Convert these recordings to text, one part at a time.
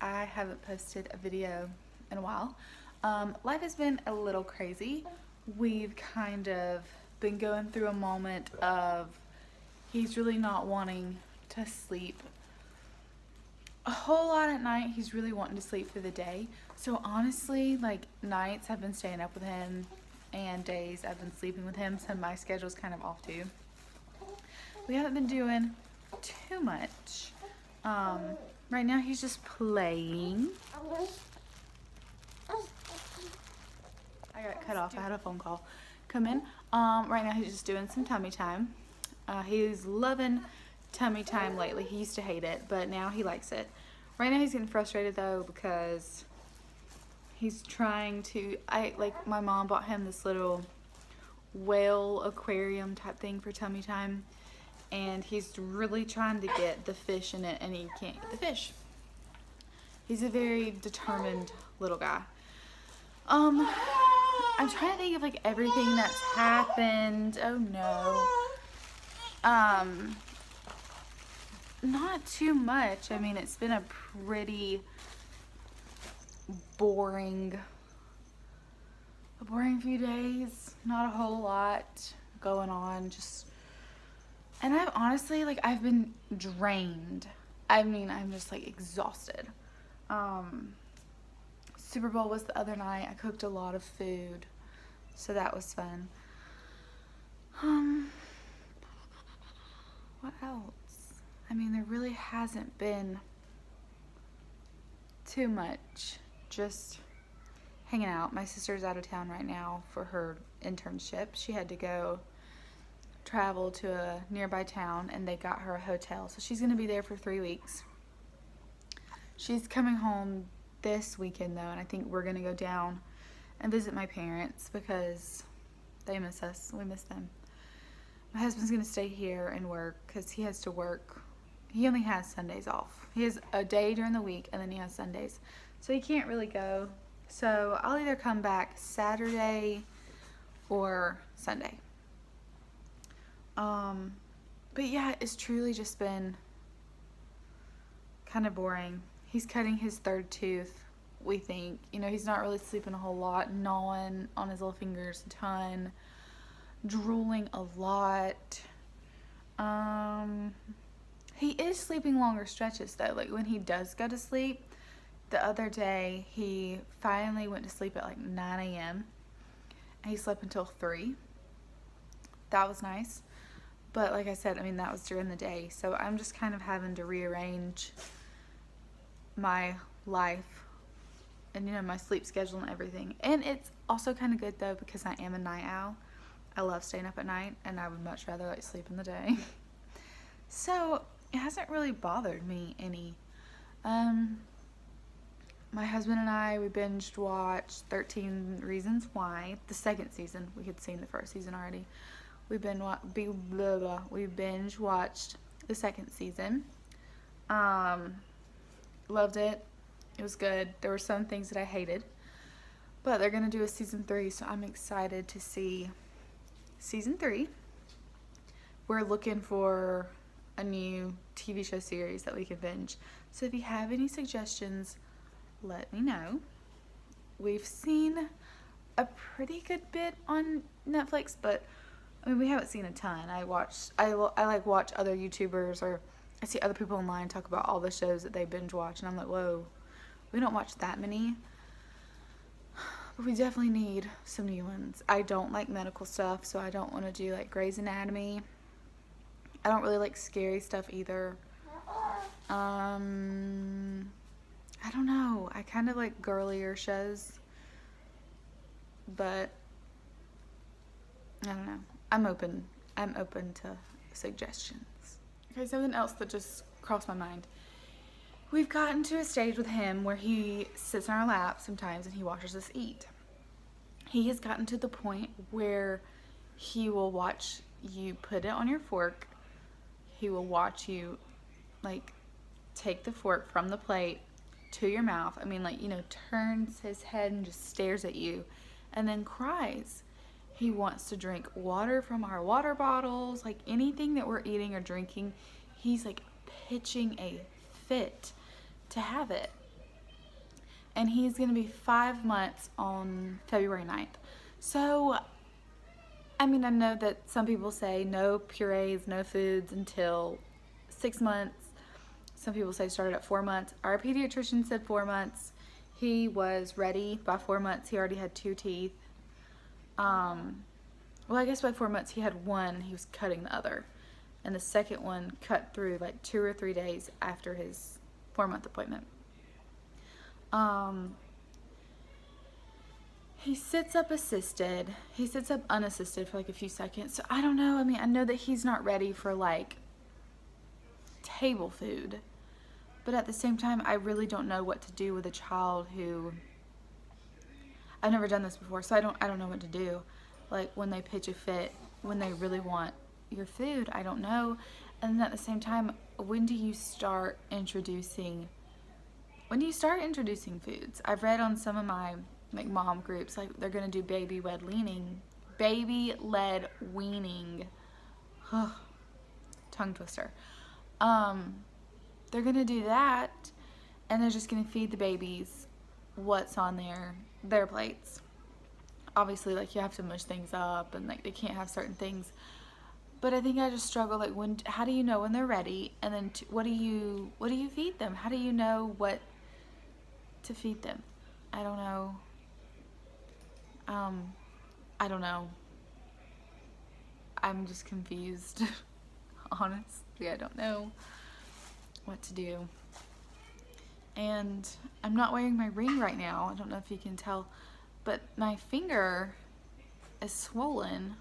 I haven't posted a video in a while. Life has been a little crazy. We've kind of been going through a moment of he's really not wanting to sleep a whole lot at night. He's really wanting to sleep through the day. So honestly, like nights I've been staying up with him and days I've been sleeping with him, so my schedule's kind of off too. We haven't been doing too much. Right now he's just playing. I got cut off. I had a phone call come in. Right now he's just doing some tummy time. He's loving tummy time lately. He used to hate it, but now he likes it. Right now he's getting frustrated though because he's trying to, my mom bought him this little whale aquarium type thing for tummy time, and he's really trying to get the fish in it, and he can't get the fish. He's a very determined little guy. I'm trying to think of like everything that's happened. Oh no. Not too much. I mean, it's been a pretty boring few days. Not a whole lot going on. And I've honestly, I've been drained. I mean, I'm just like exhausted. Super Bowl was the other night. I cooked a lot of food, so that was fun. What else? I mean, there really hasn't been too much. Just hanging out. My sister's out of town right now for her internship. She had to go travel to a nearby town, and they got her a hotel, so she's gonna be there for 3 weeks. She's coming home this weekend though, and I think we're gonna go down and visit my parents because they miss us. We miss them. My husband's gonna stay here and work because he has to work. He only has Sundays off. He has a day during the week and then he has Sundays, so he can't really go. So I'll either come back Saturday or Sunday. But yeah, it's truly just been kind of boring. He's cutting his third tooth, we think. You know, he's not really sleeping a whole lot, gnawing on his little fingers a ton, drooling a lot. He is sleeping longer stretches though. Like when he does go to sleep, the other day he finally went to sleep at like 9 a.m. and he slept until 3. That was nice. But like I said, I mean, that was during the day. So I'm just kind of having to rearrange my life and, you know, my sleep schedule and everything. And it's also kind of good though because I am a night owl. I love staying up at night, and I would much rather like sleep in the day. So it hasn't really bothered me any. My husband and I, we binged watched 13 Reasons Why, the second season. We had seen the first season already. We binge watched the second season. Loved it. It was good. There were some things that I hated, but they're gonna do a season 3, so I'm excited to see season 3. We're looking for a new TV show series that we can binge. So if you have any suggestions, let me know. We've seen a pretty good bit on Netflix, but I mean, we haven't seen a ton. I watch other YouTubers, or I see other people online talk about all the shows that they binge watch, and I'm like, whoa, we don't watch that many. But we definitely need some new ones. I don't like medical stuff, so I don't want to do like Grey's Anatomy. I don't really like scary stuff either. I don't know. I kind of like girlier shows, but I don't know. I'm open to suggestions. Okay, something else that just crossed my mind. We've gotten to a stage with him where he sits on our lap sometimes and he watches us eat. He has gotten to the point where he will watch you put it on your fork. He will watch you like take the fork from the plate to your mouth. I mean, like, you know, turns his head and just stares at you and then cries. He wants to drink water from our water bottles, like anything that we're eating or drinking. He's like pitching a fit to have it. and he's going to be 5 months on February 9th. So, I mean, I know that some people say no purees, no foods until 6 months. Some people say start at 4 months. Our pediatrician said 4 months. He was ready by 4 months. He already had 2 teeth. Well, I guess by 4 months he had one and he was cutting the other. And the second one cut through like 2 or 3 days after his 4-month appointment. He sits up assisted. He sits up unassisted for like a few seconds. So I don't know. I mean, I know that he's not ready for like table food. But at the same time, I really don't know what to do with a child who, I've never done this before, so I don't know what to do. Like when they pitch a fit, when they really want your food, I don't know. And then at the same time, when do you start introducing foods? I've read on some of my like mom groups, like they're gonna do baby-led weaning. Tongue twister. They're gonna do that, and they're just gonna feed the babies what's on their plates. Obviously, like, you have to mush things up, and like they can't have certain things. But I think I just struggle, like, how do you know when they're ready? And then what do you feed them? How do you know what to feed them? I don't know. I don't know. I'm just confused. Honestly, I don't know what to do. And I'm not wearing my ring right now. I don't know if you can tell, but my finger is swollen.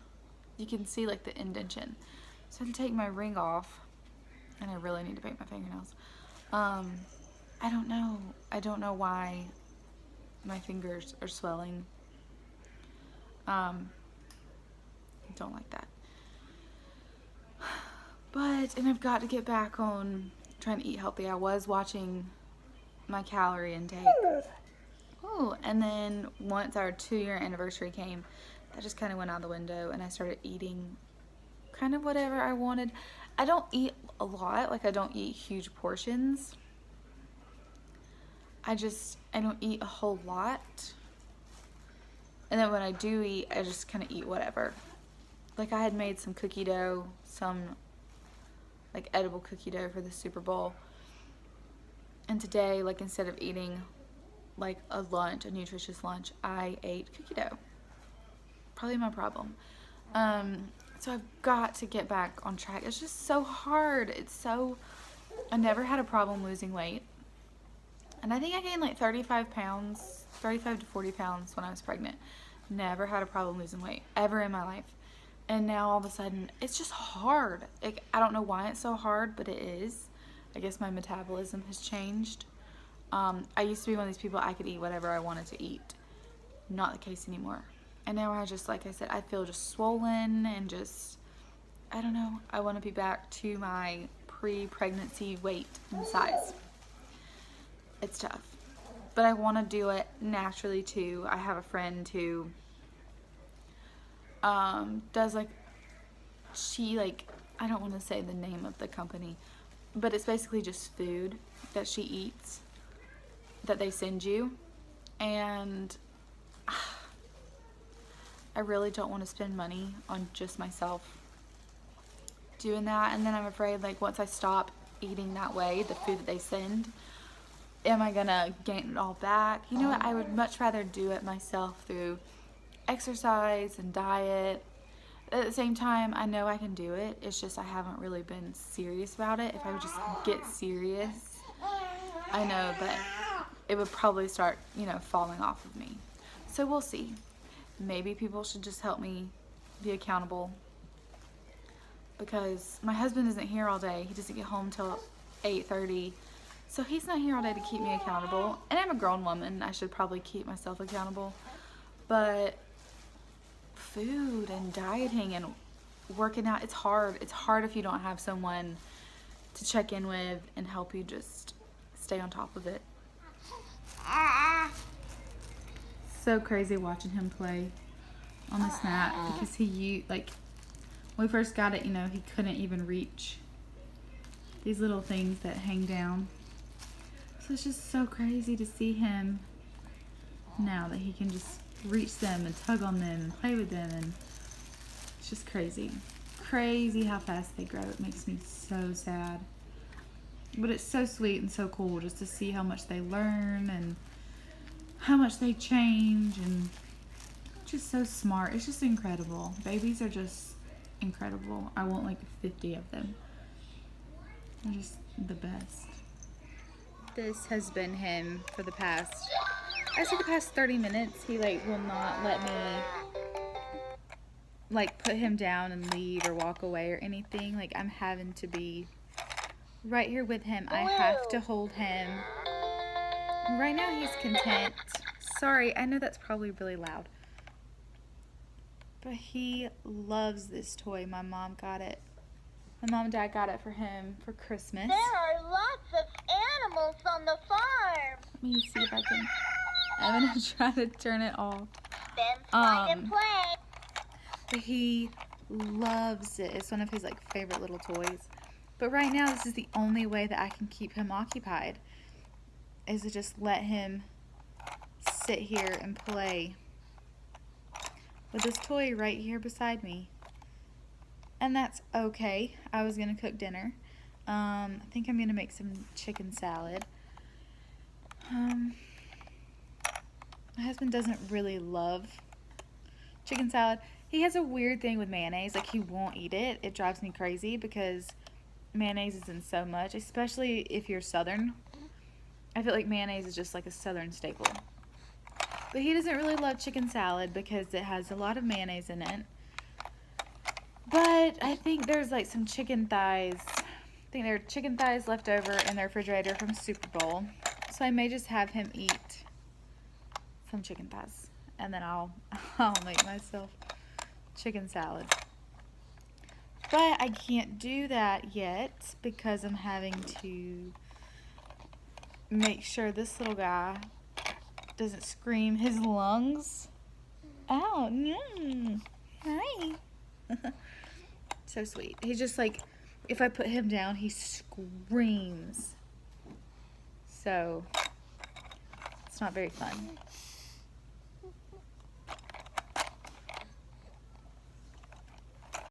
You can see like the indentation. So I have to take my ring off, and I really need to paint my fingernails. I don't know. I don't know why my fingers are swelling. I don't like that. And I've got to get back on trying to eat healthy. I was watching my calorie intake. Oh, and then once our 2-year anniversary came, that just kind of went out the window, and I started eating kind of whatever I wanted. I don't eat a lot, like I don't eat huge portions. I don't eat a whole lot. And then when I do eat, I just kind of eat whatever. Like I had made some cookie dough, some like edible cookie dough for the Super Bowl. And today, like instead of eating like a nutritious lunch, I ate cookie dough. Probably my problem. So I've got to get back on track. It's just so hard. I never had a problem losing weight. And I think I gained like 35 to 40 pounds when I was pregnant. Never had a problem losing weight ever in my life. And now all of a sudden, it's just hard. I don't know why it's so hard, but it is. I guess my metabolism has changed. I used to be one of these people, I could eat whatever I wanted to eat. Not the case anymore. And now I just, like I said, I feel just swollen and just, I don't know. I want to be back to my pre-pregnancy weight and size. It's tough. But I want to do it naturally too. I have a friend who does I don't want to say the name of the company, but it's basically just food that she eats that they send you. And I really don't want to spend money on just myself doing that. And then I'm afraid, like, once I stop eating that way, the food that they send, am I gonna gain it all back? You know what? I would much rather do it myself through exercise and diet. At the same time, I know I can do it. It's just I haven't really been serious about it. If I would just get serious, I know that it would probably start, falling off of me. So we'll see. Maybe people should just help me be accountable, because my husband isn't here all day. He doesn't get home till 8:30. So he's not here all day to keep me accountable. And I'm a grown woman. I should probably keep myself accountable. But food and dieting and working out, it's hard. It's hard if you don't have someone to check in with and help you just stay on top of it. So crazy watching him play on the Snap, because when we first got it, he couldn't even reach these little things that hang down. So it's just so crazy to see him now that he can just reach them and tug on them and play with them, and it's just crazy. Crazy how fast they grow. It makes me so sad. But it's so sweet and so cool just to see how much they learn and how much they change, and just so smart. It's just incredible. Babies are just incredible. I want like 50 of them. They're just the best. This has been him for the past, I say the past 30 minutes. He like will not let me like put him down and leave or walk away or anything. Like I'm having to be right here with him. I have to hold him. Right now he's content. Sorry, I know that's probably really loud. But he loves this toy. My mom got it. My mom and dad got it for him for Christmas. There are lots of animals on the farm. Let me see if I can. I'm gonna try to turn it off. Then slide and play. But he loves it. It's one of his like favorite little toys. But right now, this is the only way that I can keep him occupied, is to just let him sit here and play with this toy right here beside me. And that's okay. I was gonna cook dinner. I think I'm gonna make some chicken salad. My husband doesn't really love chicken salad. He has a weird thing with mayonnaise. Like, he won't eat it. It drives me crazy because mayonnaise is in so much, especially if you're Southern. I feel like mayonnaise is just like a Southern staple. But he doesn't really love chicken salad because it has a lot of mayonnaise in it. But I think there's like some chicken thighs. I think there are chicken thighs left over in the refrigerator from Super Bowl. So I may just have him eat some chicken thighs. And then I'll make myself chicken salad. But I can't do that yet because I'm having to make sure this little guy doesn't scream his lungs out. Hi. So sweet. He's just like, if I put him down, he screams. So it's not very fun.